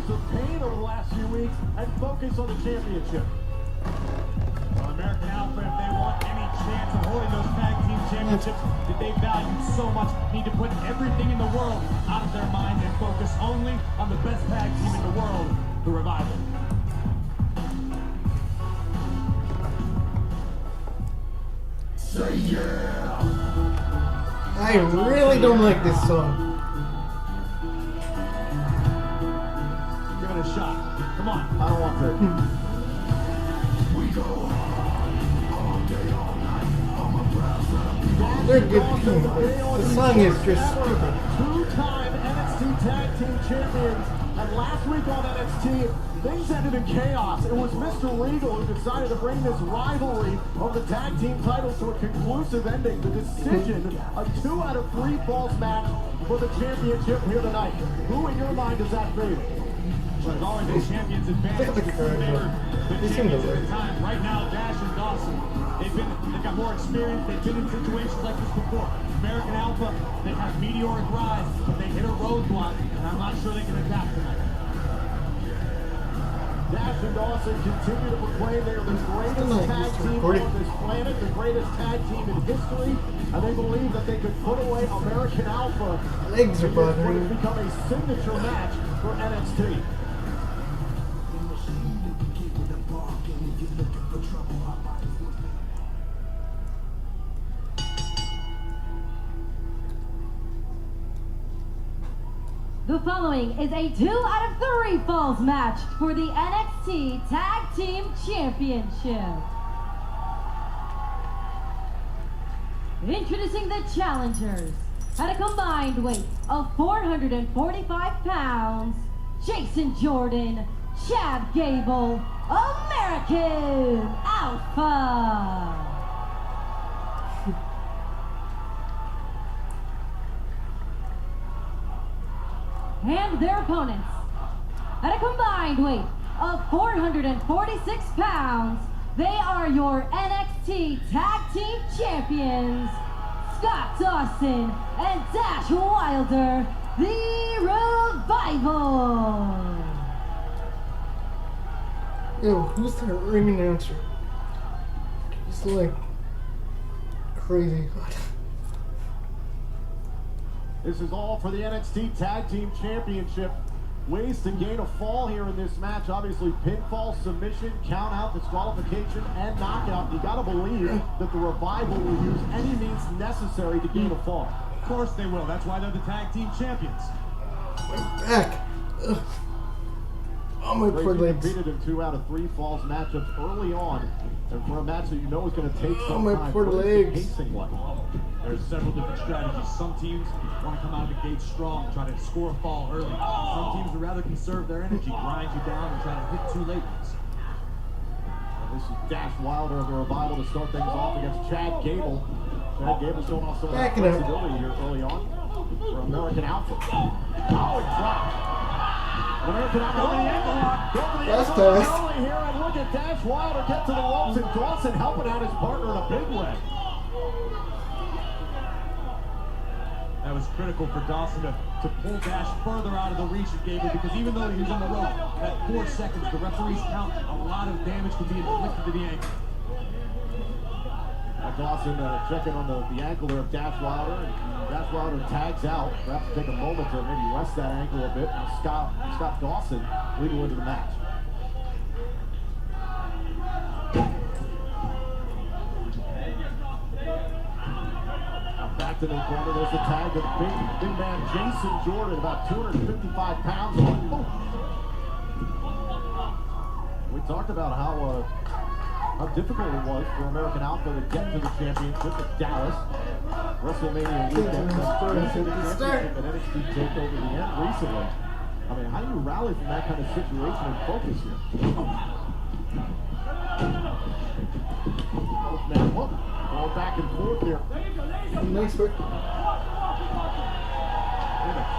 some pain over the last few weeks and focus on the championship. Well, American Alpha, if they want any chance of holding those tag team championships that they value so much, need to put everything in the world out of their mind and focus only on the best tag team in the world, the Revival. Say yeah! I really don't like this song. Give it a shot. Come on. I don't want to. We go all day, all night. They're good people. The song is just stupid. Two-time NXT Tag Team Champions. And last week on NXT, things ended in chaos. It was Mr. Regal who decided to bring this rivalry of the tag team titles to a conclusive ending. The decision, a 2 out of 3 falls match for the championship here tonight. Who in your mind does that favor? Well, there's always a champion's advantage. Look at the Favor character. the He seemed to champions at win. the time. Right now, Dash and Dawson, they've got more experience. They've been in situations like this before. American Alpha, they have meteoric rise, but they hit a roadblock, and I'm not sure they can adapt tonight. Dash and Dawson continue to proclaim they are the greatest tag team on this planet, the greatest tag team in history, and they believe that they could put away American Alpha. Legs are It would bothering me. become a signature match for NXT. The following is a 2 out of 3 falls match for the NXT Tag Team Championship. Introducing the challengers at a combined weight of 445 pounds, Jason Jordan, Chad Gable, American Alpha. And their opponents, at a combined weight of 446 pounds, they are your NXT Tag Team Champions, Scott Dawson and Dash Wilder, the Revival. Yo, who's that ring announcer? He's like crazy. This is all for the NXT Tag Team Championship. Ways to gain a fall here in this match. Obviously, pinfall, submission, count out, disqualification, and knockout. You gotta believe that the Revival will use any means necessary to gain a fall. Of course they will. That's why they're the tag team champions. Back. Ugh. Oh, my poor They legs. competed in 2 out of 3 falls matchups early on. And for a match that you know is going to take some my time, poor what is the legs. pacing like? There's several different strategies. Some teams want to come out of the gate strong, try to score a fall early. Some teams would rather conserve their energy, grind you down, and try to hit too late ones. This is Dash Wilder of the Revival to start things off against Chad Gable. Chad Gable's showing off some of that Backing up. flexibility here early on for American Alpha. Oh, it dropped. American Alpha over the ankle lock. Go for the That's ankle fast. lock early here, and look at Dash Wilder get to the ropes, and Dawson helping out his partner in a big way. That was critical for Dawson to pull Dash further out of the reach of Gable, because even though he was on the rope, at 4 seconds, the referees count a lot of damage could be inflicted to the ankle. Dawson checking on the ankle there of Dash Wilder. And Dash Wilder tags out. Perhaps take a moment to maybe rest that ankle a bit. And Scott Dawson leading into the match. Now back to the corner. There's the tag of big man Jason Jordan, about 255 pounds on. Oh. We talked about how difficult it was for American Alpha to get to the championship at Dallas. WrestleMania weekend. At NXT TakeOver the end recently. I mean, how do you rally from that kind of situation and focus here? Now, whoop, going back and forth here. Nice work. The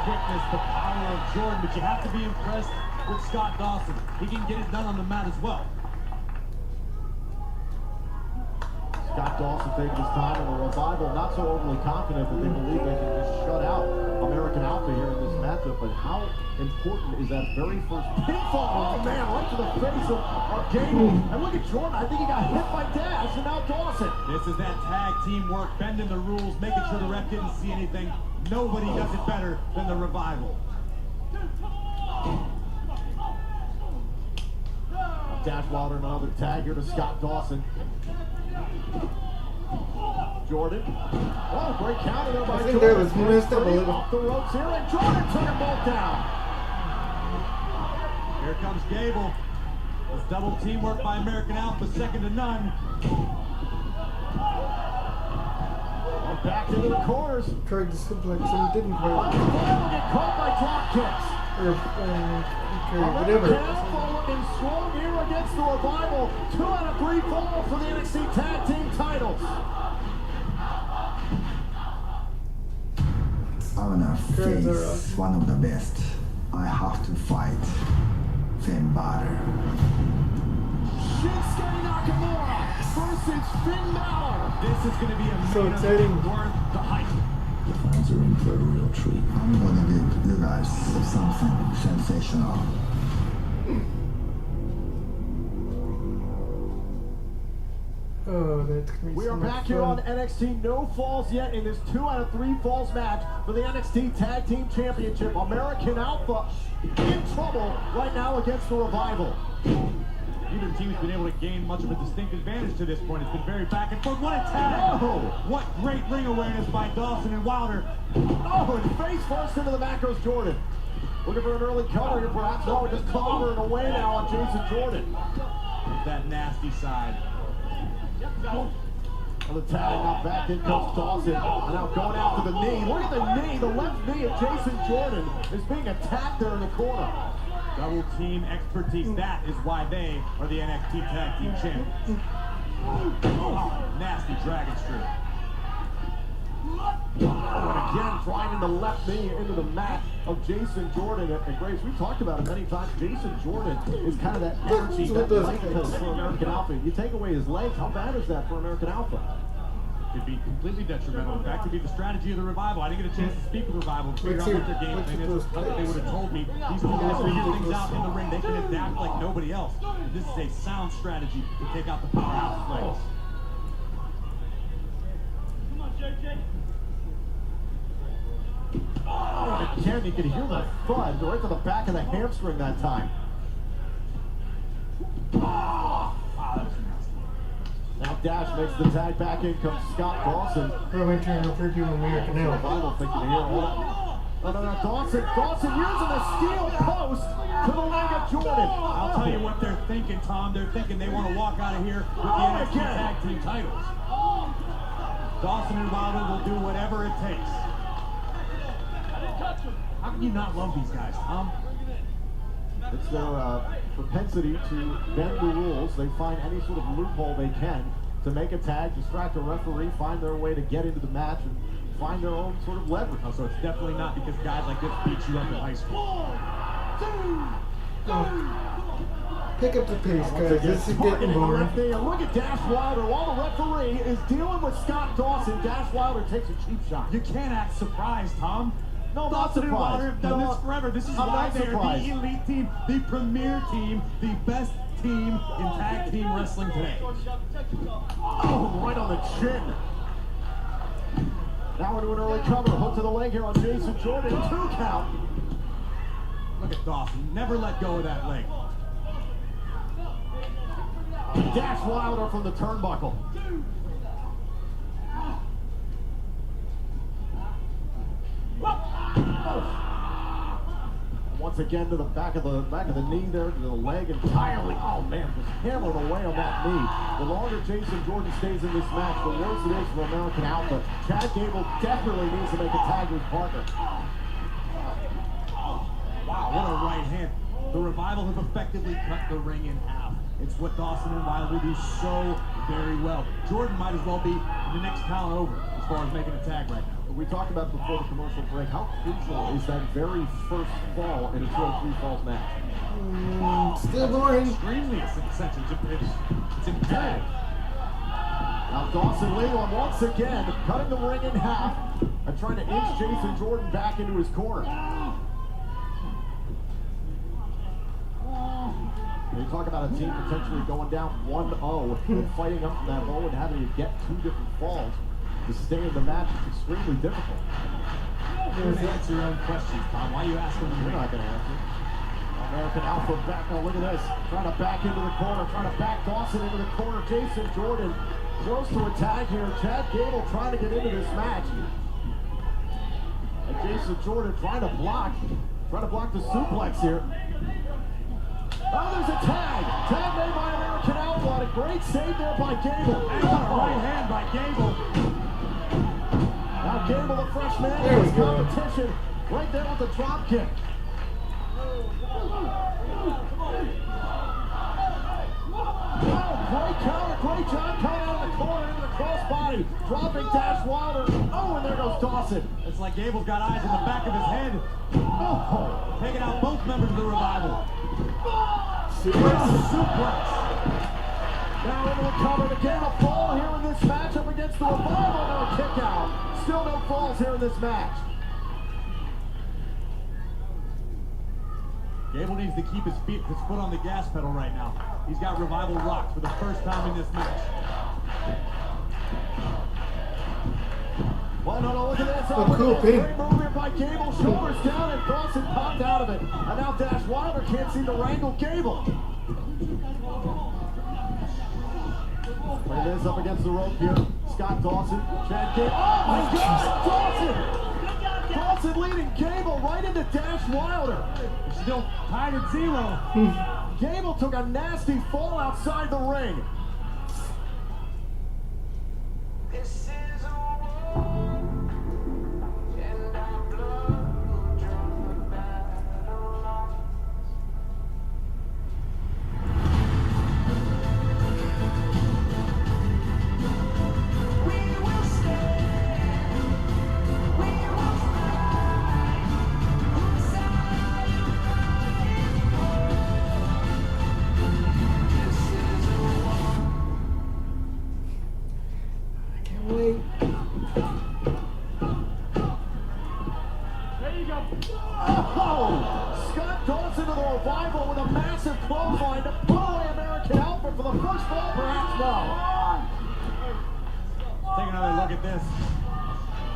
quickness, the power of Jordan, but you have to be impressed with Scott Dawson. He can get it done on the mat as well. Scott Dawson taking his time, and the Revival not so overly confident that they believe they can just shut out American Alpha here in this matchup. But how important is that very first pinfall? Oh man, right to the face of Gable. And look at Jordan. I think he got hit by Dash, and now Dawson. This is that tag team work, bending the rules, making sure the ref didn't see anything. Nobody does it better than the Revival. Dash Wilder, another tag here to Scott Dawson. Jordan. Oh, great counter there by Jordan. I think that was messed up a little. Off the ropes here, and Jordan took them both down. Here comes Gable. This double teamwork by American Alpha, second to none. And back into the corners. Tried to suplex him, didn't Oh, quite. Revival get caught by drop kicks. Or, American whatever. Alpha looking strong here against the Revival. 2 out of 3 falls for the NXT Tag Team titles. I wanna face one of the best. I have to fight Finn Balor. Shinsuke Nakamura versus Finn Balor. This is going to be a So main exciting. event worth the hype. The fans are in for a real treat. I'm gonna give you guys something sensational. Oh, that's gonna be We so are much back here fun. on NXT. No falls yet in this 2 out of 3 falls match for the NXT Tag Team Championship. American Alpha in trouble right now against the Revival. Neither team has been able to gain much of a distinct advantage to this point. It's been very back and forth. What a tag! Oh. What great ring awareness by Dawson and Wilder. Oh, and face first into the mat goes Jordan. Looking for an early cover here, perhaps. No, we're just covering away now on Jason Jordan. That nasty side. On the tag, now back in comes Dawson. And now going after the knee. Look at the knee. The left knee of Jason Jordan is being attacked there in the corner. Double team expertise. That is why they are the NXT Tag Team Champions. Oh, nasty dragon screw. Oh, and again, driving the left knee into the mat of Jason Jordan. And Graves, we've talked about it many times. Jason Jordan is kind of that energy, that life pulse for American Alpha. You take away his legs, how bad is that for American Alpha? It'd be completely detrimental. In fact, it'd be the strategy of the Revival. I didn't get a chance to speak with Revival to figure out what their game plan is. I think they would have told me these people will figure things out in the ring. They can adapt like nobody else. This is a sound strategy to take out the powerhouse flames. Come on, JJ. Oh, and again, you can hear the thud right to the back of the hamstring that time. Wow, that was nasty. Now Dash makes the tag. Back in comes Scott Dawson. Probably trying to refer to American Alpha. Revival thinking here. No, Dawson using the steel post to the leg of Jordan. I'll tell you what they're thinking, Tom. They're thinking they want to walk out of here with the NXT Tag Team titles. Dawson and Wilder will do whatever it takes. How can you not love these guys, Tom? It's their propensity to bend the rules. They find any sort of loophole they can to make a tag, distract a referee, find their way to get into the match, and find their own sort of leverage. Oh, so it's definitely not because guys like this beat you up in high school. Pick up the pace, guys. This is getting boring. And look at Dash Wilder. While the referee is dealing with Scott Dawson, Dash Wilder takes a cheap shot. You can't act surprised, Tom. No, I'm not Dawson and surprised. Wilder have done this forever. This is I'm why not they're surprised. the elite team, the premier team, the best team in tag team wrestling today. Oh, right on the chin. Now we're doing an early cover. Hook to the leg here on Jason Jordan. 2 count. Look at Dawson. Never let go of that leg. Dash Wilder from the turnbuckle. Once again to the back of the knee there, to the leg entirely. Oh man, just hammered away on that knee. The longer Jason Jordan stays in this match, the worse it is for American Alpha. Chad Gable definitely needs to make a tag with his partner. Wow, what a right hand. The Revival have effectively cut the ring in half. It's what Dawson and Wilder do so very well. Jordan might as well be the next talent over as far as making a tag right now. We talked about before the commercial break, how crucial is that very first fall in a 2 out of 3 falls match? Still boring. Extremely essential. It's imperative. Now Dawson Legal once again cutting the ring in half and trying to inch Jason Jordan back into his corner. You talk about a team potentially going down 1-0 and fighting up from that low and having to get 2 different falls to stay in the match is extremely difficult. Answer your own questions, Tom. Why are you asking me? You're not going to answer. American Alpha back. Now look at this. Trying to back into the corner. Trying to back Dawson into the corner. Jason Jordan close to a tag here. Chad Gable trying to get into this match. And Jason Jordan trying to block the suplex here. Oh, there's a tag. Tag made by American Outlaw. A great save there by Gable. And a right hand by Gable. Now Gable, the fresh man in his competition. Right there with the drop kick. Oh, great counter, great job coming out of the corner into the crossbody. Dropping Dash Wilder. Oh, and there goes Dawson. It's like Gable's got eyes in the back of his head. Oh, Taking out both members of the Revival. suplex. Now into the cover to get a fall here in this match up against the Revival. Now a kick out. Still no falls here in this match. Gable needs to keep his foot on the gas pedal right now. He's got Revival rocked for the first time in this match. Well, no, look at this. Oh, cool thing. Great move here by Gable. Shoulders down, and Dawson popped out of it. And now Dash Wilder can't seem to wrangle Gable. Look at this up against the rope here. Scott Dawson, Chad Gable. Oh my God, Dawson! Dawson leading Gable right into Dash Wilder. Still tied at 0. Gable took a nasty fall outside the ring. Scott Dawson to the Revival with a massive clothesline to pull away American Alpha for the first fall, perhaps now. Take another look at this.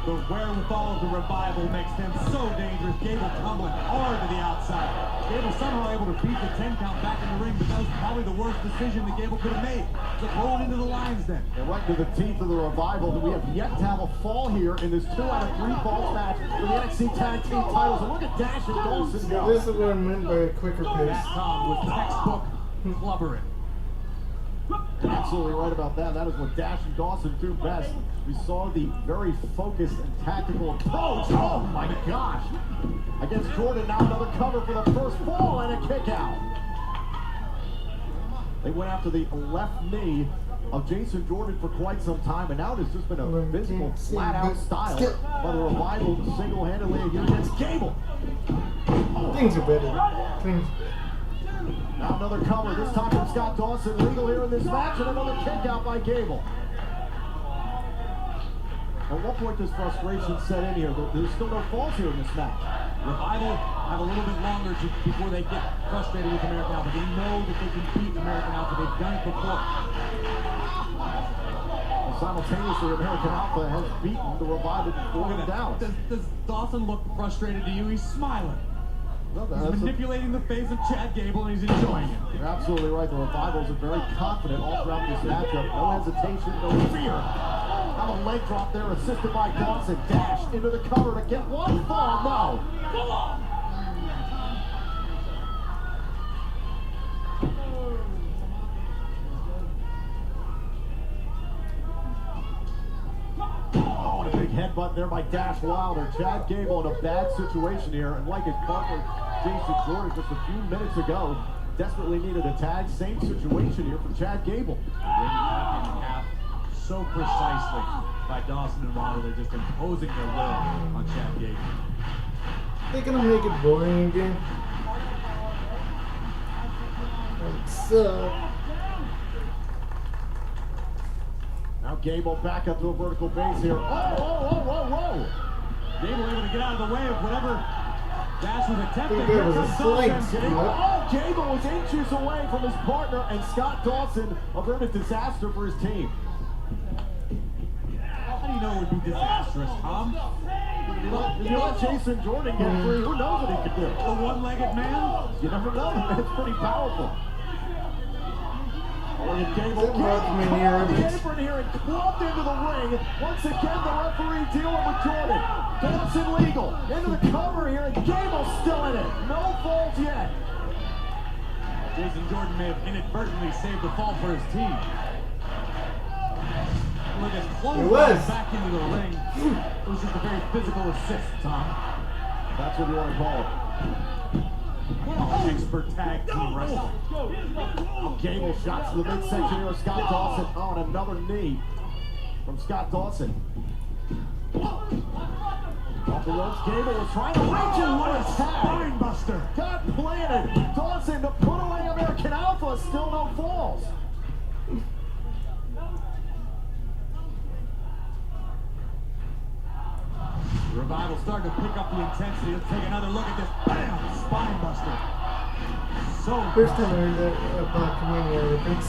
The wherewithal of the Revival makes them so dangerous. Gable tumbling hard to the outside. Gable somehow able to beat the 10 count back in the ring, but that was probably the worst decision that Gable could have made. So going into the lines then. And right to the teeth of the Revival, that we have yet to have a fall here in this 2 out of 3 falls match for the NXT Tag Team titles. And look at Dash and Dawson go. This is what I meant by a quicker pace. That Tom was textbook clubbering. You're absolutely right about that. That is what Dash and Dawson do best. We saw the very focused and tactical approach. Oh my gosh. Against Jordan, now another cover for the first fall and a kick out. They went after the left knee of Jason Jordan for quite some time, and now it has just been a visible flat-out style by the Revival single-handedly against Gable. Things are better. Things. Now another cover, this time from Scott Dawson, legal here in this match, and another kick out by Gable. At what point does frustration set in here? There's still no falls here in this match. Revival have a little bit longer before they get frustrated with American Alpha. They know that they can beat American Alpha. They've done it before. And simultaneously, American Alpha has beaten the Revival before them down. Does Dawson look frustrated to you? He's smiling. Well, He's manipulating the face of Chad Gable, and he's enjoying it. You're absolutely right. The Revivals are very confident all throughout this matchup. No hesitation, no fear. Now a leg drop there, assisted by Dawson. Dash into the cover to get one fall. No. Oh, and a big headbutt there by Dash Wilder. Chad Gable in a bad situation here, and like his partner Jason Jordan just a few minutes ago, desperately needed a tag. Same situation here for Chad Gable. So precisely by Dawson and Wilder. They're just imposing their will on Chad Gable. They're gonna make it boring again. Now Gable back up to a vertical base here. Whoa. Gable able to get out of the way of whatever Dash was attempting. There was a slight Gable was inches away from his partner, and Scott Dawson averted disaster for his team. How do you know it would be disastrous, Tom? If you let Jason Jordan get free, who knows what he could do? A one-legged man? You never know. It's pretty powerful. Gable Is it Mark Manier? the apron here and clubbed into the ring. Once again, the referee dealing with Jordan. Dawson legal. Into the cover here, and Gable's still in it. No falls yet. Jason Jordan may have inadvertently saved the fall for his team. Look at close back into the ring. It was just a very physical assist, Tom. That's what you want to call it. Expert tag team wrestling. Gable shots to the midsection here of Scott Dawson. Oh, and another knee from Scott Dawson. Off the ropes, Gable was trying to reach in with a Spine buster. got planted. Dawson to put away American Alpha. Still no falls. Revival starting to pick up the intensity. Let's take another look at this. Bam! Spine buster. So First time I heard that about Mania reference.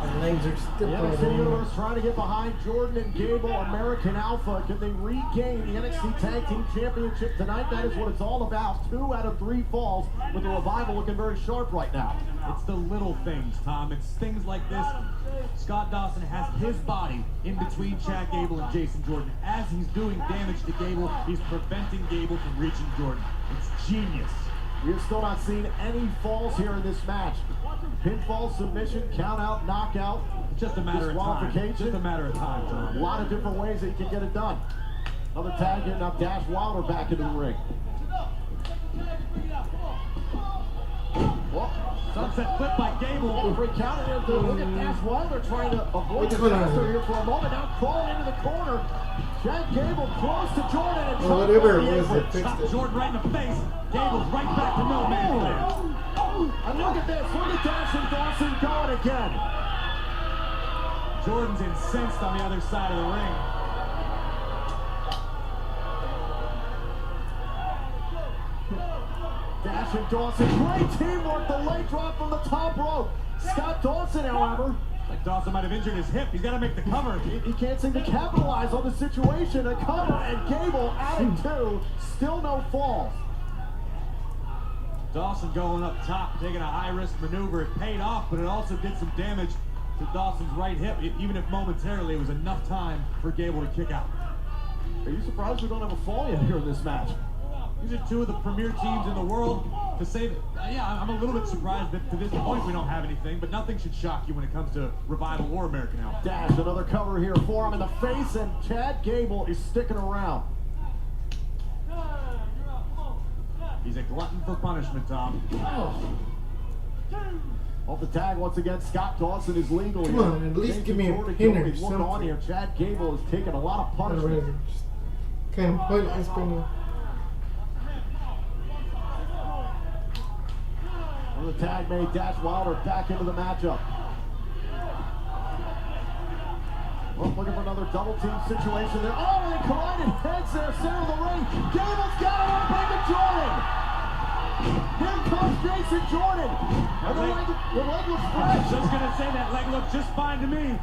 My legs are still The NXT Universe trying to get behind Jordan and Gable. American Alpha, can they regain the NXT Tag Team Championship tonight? That is what it's all about. 2 out of 3 falls, with the Revival looking very sharp right now. it's the little things, Tom. It's things like this. Scott Dawson has his body in between Chad Gable and Jason Jordan. As he's doing damage to Gable, he's preventing Gable from reaching Jordan. It's genius. We have still not seen any falls here in this match. Pinfall, submission, count out, knockout. Just a matter of time. Just a matter of time, A Tom. lot of different ways that you can get it done. Another tag getting up Dash Wilder back into the ring. Well, Sunset flip by Gable. Free counter there. Look at Dash Wilder trying to avoid What's going on disaster here? here for a moment. Now crawling into the corner. Chad Gable close to Jordan and Well, whatever it was apron. that fixed Shot it. Jordan right in the face. Gable's right back to no man's land. And look at this. Look at Dash and Dawson going again. Jordan's incensed on the other side of the ring. Dash and Dawson, great teamwork. The leg drop from the top rope. Scott Dawson, however, Like Dawson might have injured his hip. He's got to make the cover. he can't seem to capitalize on the situation. A cover, and Gable adding 2. Still no falls. Dawson going up top, taking a high-risk maneuver. It paid off, but it also did some damage to Dawson's right hip, even if momentarily it was enough time for Gable to kick out. Are you surprised we don't have a fall yet here in this match? These are 2 of the premier teams in the world. To say that, yeah, I'm a little bit surprised that to this point we don't have anything, but nothing should shock you when it comes to Revival or American Alpha. Dash, another cover here for him in the face, and Chad Gable is sticking around. He's a glutton for punishment, Tom. Off the tag once again, Scott Dawson is legal Come here. on, at least Jason give me a Jordan pin or is looking on something. here. Chad Gable is taking a lot of Otherwise, punishment. it's just kind of pointless bringing. The tag made Dash Wilder back into the matchup. Well, looking for another double team situation there. Oh, and they collided heads there, center of the ring. Gable's got it on to Jordan. Here comes Jason Jordan. And the leg was fresh. Just gonna say that leg looked just fine to me.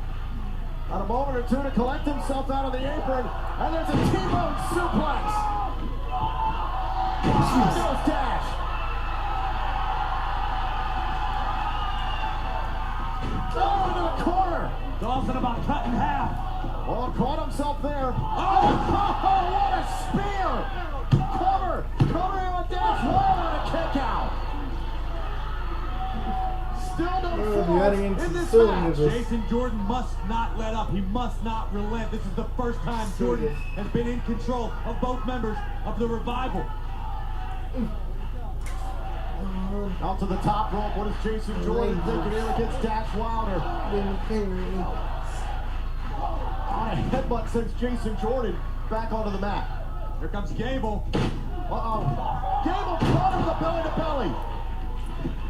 Got a moment or 2 to collect himself out of the apron. And there's a T-bone suplex. There's Dash. Oh, into the corner. Dawson about cut in half. Oh, caught himself there. Oh, what a spear. Cover. Cover here on Dash Wilder and a kick out. Still no The falls audience in is this so match. into this. Jason Jordan must not let up. He must not relent. This is the first time Jordan has been in control of both members of the Revival. Out to the top rope. What is Jason Jordan thinking here against Dash Wilder? On a headbutt sends Jason Jordan back onto the mat. Here comes Gable. Uh-oh. Gable caught him with a belly-to-belly.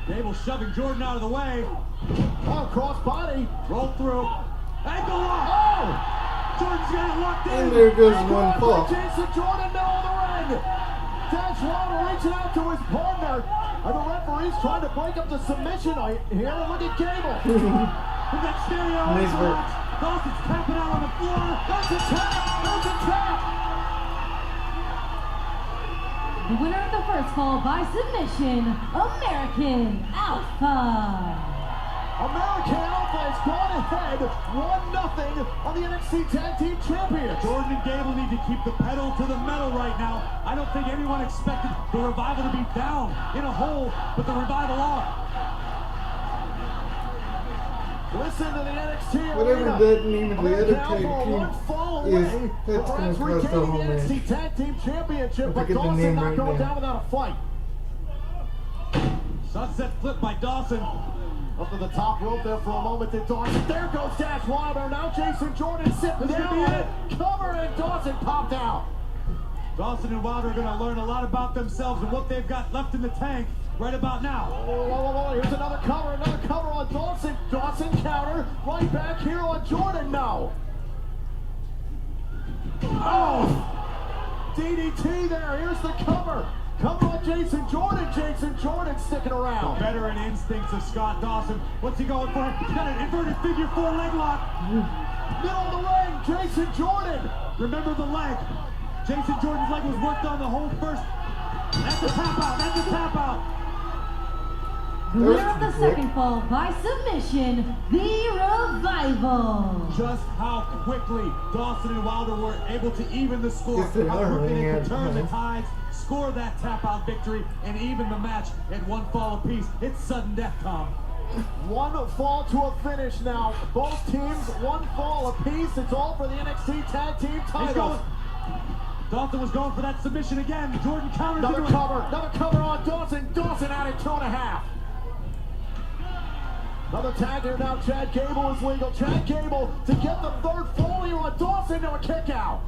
Gable shoving Jordan out of the way. Oh, cross body. Roll through. Ankle lock. Oh! Jordan's got it locked in. And there goes one fall. Jason Jordan now in the ring. Dash Wilder reaching out to his partner. And the referee's trying to break up the submission here. Look at Gable. With that stereo Nice work. Dawson's tapping out on the floor. That's a tap. That's a tap. The winner of the first fall by submission, American Alpha. American Alpha has gone ahead 1-0 on the NXT Tag Team Champions. Jordan and Gable need to keep the pedal to the metal right now. I don't think anyone expected the Revival to be down in a hole, but the Revival are. Listen to the NXT Whatever arena. that name of the American other tag Alpha team one fall is, away that's from gonna perhaps cost the retaining whole the match. NXT Tag Team Championship, I but forget the Dawson name not right going now. down without a fight. Sunset flip by Dawson. Up to the top rope there for a moment to Dawson. There goes Dash Wilder. Now Jason Jordan sitting This could down be on it. it. Cover and Dawson popped out. Dawson and Wilder are going to learn a lot about themselves and what they've got left in the tank right about now. Whoa. Here's another cover on Dawson. Dawson counter right back here on Jordan now. Oh! DDT there. Here's the cover. Cover on Jason Jordan. Jason Jordan sticking around. Veteran instincts of Scott Dawson. What's he going for? He's got an inverted figure 4 leg lock. Middle of the ring. Jason Jordan. Remember the leg. Jason Jordan's leg was worked on the whole first. That's a tap out. That's a tap out. The winner of the second fall by submission, the Revival. Just how quickly Dawson and Wilder were able to even the score. Yes, they How are quickly they running could out turn of the time. tides, score that tap-out victory, and even the match at 1 fall apiece. It's sudden death, Tom. One fall to a finish now. Both teams, one fall apiece. It's all for the NXT Tag Team He's titles. going. Dawson was going for that submission again. Jordan counters Another into it. cover on Dawson. Dawson out at 2.5. Another tag here now. Chad Gable is legal. Chad Gable to get the third fall here on Dawson to a kick out.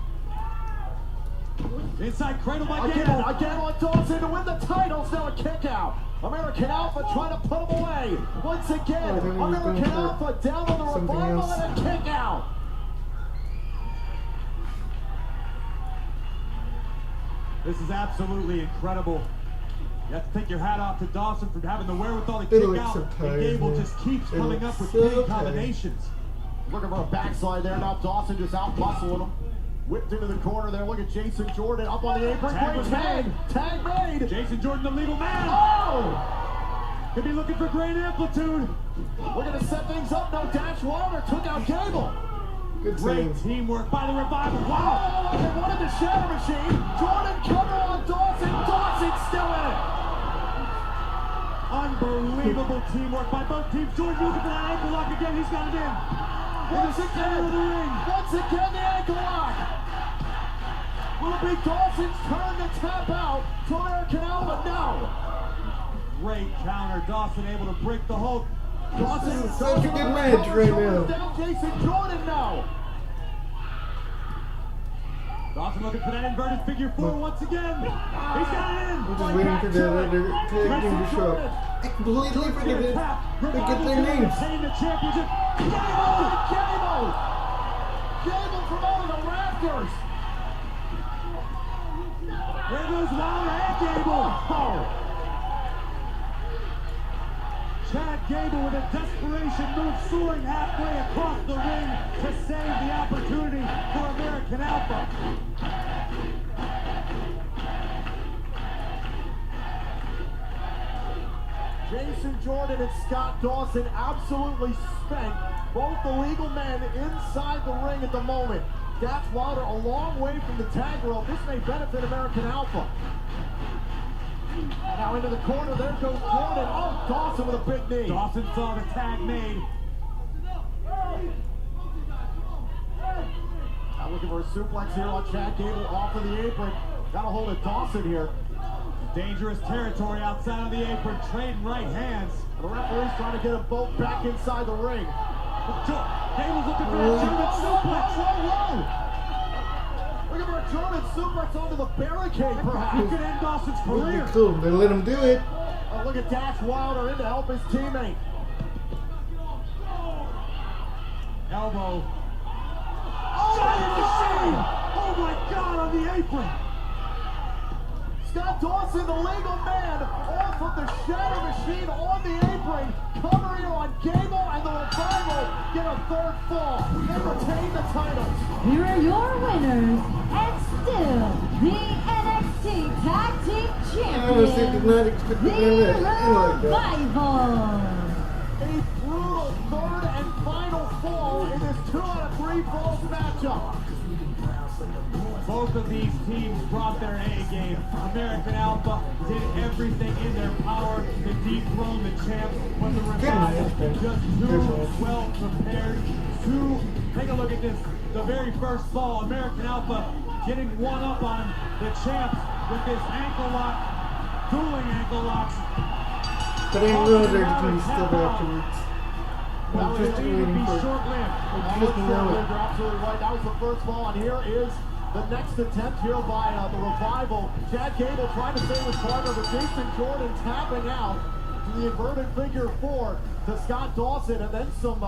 Inside cradle by Gable. Again on Dawson to win the titles. Now a kick out. American Alpha trying to put him away. Once again, Oh, then he was American going for Alpha down on the something Revival else. and a kick out. This is absolutely incredible. You have to take your hat off to Dawson for having the wherewithal to It kick looks out. so And tired, Gable man. just keeps It coming looks up with so big tired. combinations. Looking for a backslide there. Now Dawson just out bustling him. Whipped into the corner there. Look at Jason Jordan up on the apron. Tag Great was tag. Tag made. Jason Jordan, the legal man. Oh! Could be looking for great amplitude. We're going to set things up. No, Dash Wilder took out Gable. Good Great save. teamwork by the Revival. Wow. Oh, they wanted the Shatter Machine. Jordan cover on Dawson. Dawson's still in it. Unbelievable teamwork by both teams. Jordan looking for that ankle lock again. He's got it in. Once the center of the ring. Once again, the ankle lock. Will it be Dawson's turn to tap out to American Alpha now? Great counter. Dawson able to break the hold. Dawson This is such a good match right now. Down Jason Jordan now. Dawson looking for that inverted figure 4 once again. He's got it in. I'm just waiting for that other tag team to show up. I completely forget it. Forget their names. Retain the championship. Gable! Gable from over the rafters. There goes Wilder and Gable. Oh. Chad Gable with a desperation move soaring halfway across the ring to save the opportunity for American Alpha. Jason Jordan and Scott Dawson absolutely spent both the legal men inside the ring at the moment. Dash Wilder a long way from the tag rope. This may benefit American Alpha. Now into the corner, there goes Jordan. Oh, Dawson with a big knee. Dawson saw the tag made. Now looking for a suplex here on Chad Gable off of the apron. Got a hold of Dawson here. Dangerous territory outside of the apron, trading right hands. And the referee's trying to get them both back inside the ring. Gable's looking for a German suplex. Whoa! Looking for a German suplex onto the barricade, He perhaps. could end Dawson's Would be career. cool. They let him do it. Oh, look at Dash Wilder in to help his teammate. Elbow. Giant machine! Oh my God, on the apron! Scott Dawson, the legal man, off of the Shatter Machine on the apron. Cover here on Gable, and the Revival get a third fall. They retain the titles. Here are your winners, and still the NXT Tag Team Honestly, did not Champions, expect the to win it like that. Revival. A brutal third and final fall in this 2 out of 3 falls matchup. Both of these teams brought their A game. American Alpha did everything in their power to dethrone the champ, but the Revival just too well prepared to take a look at this. The very first fall, American Alpha getting one up on the champs with this ankle lock, dueling ankle locks. But I know they're going to still afterwards. That I'm was just going to waiting be for it. short-lived. I'm just You're know it. absolutely right. That was the first ball, and here is the next attempt here by the Revival. Chad Gable trying to save his partner, but Jason Jordan tapping out to the inverted figure 4 to Scott Dawson, and then some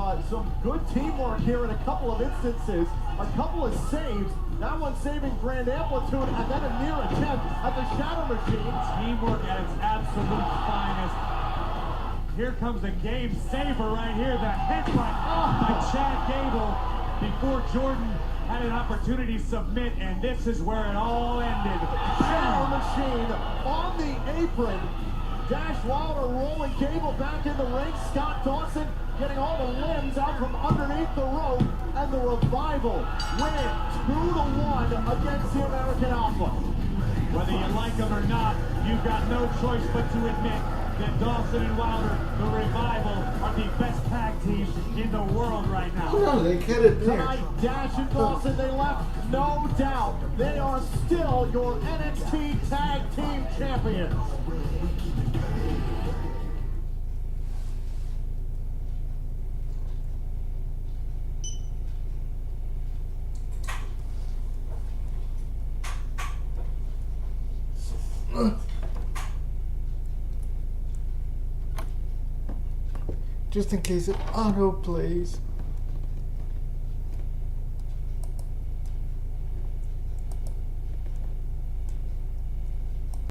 good teamwork here in a couple of instances. A couple of saves. That one saving Grand Amplitude, and then a near attempt at the Shatter Machine. Teamwork at its absolute finest. Here comes a game saver right here. The headbutt by Chad Gable before Jordan had an opportunity to submit, and this is where it all ended. Shatter Machine on the apron. Dash Wilder rolling Gable back in the ring. Scott Dawson getting all the limbs out from underneath the rope. And the Revival win 2-1 against the American Alpha. Whether you like them or not, you've got no choice but to admit that Dawson and Wilder, the Revival, are the best tag teams in the world right now. No, they cut it there. Tonight, Dash and Dawson, they left no doubt. They are still your NXT Tag Team Champions. Just in case it auto plays.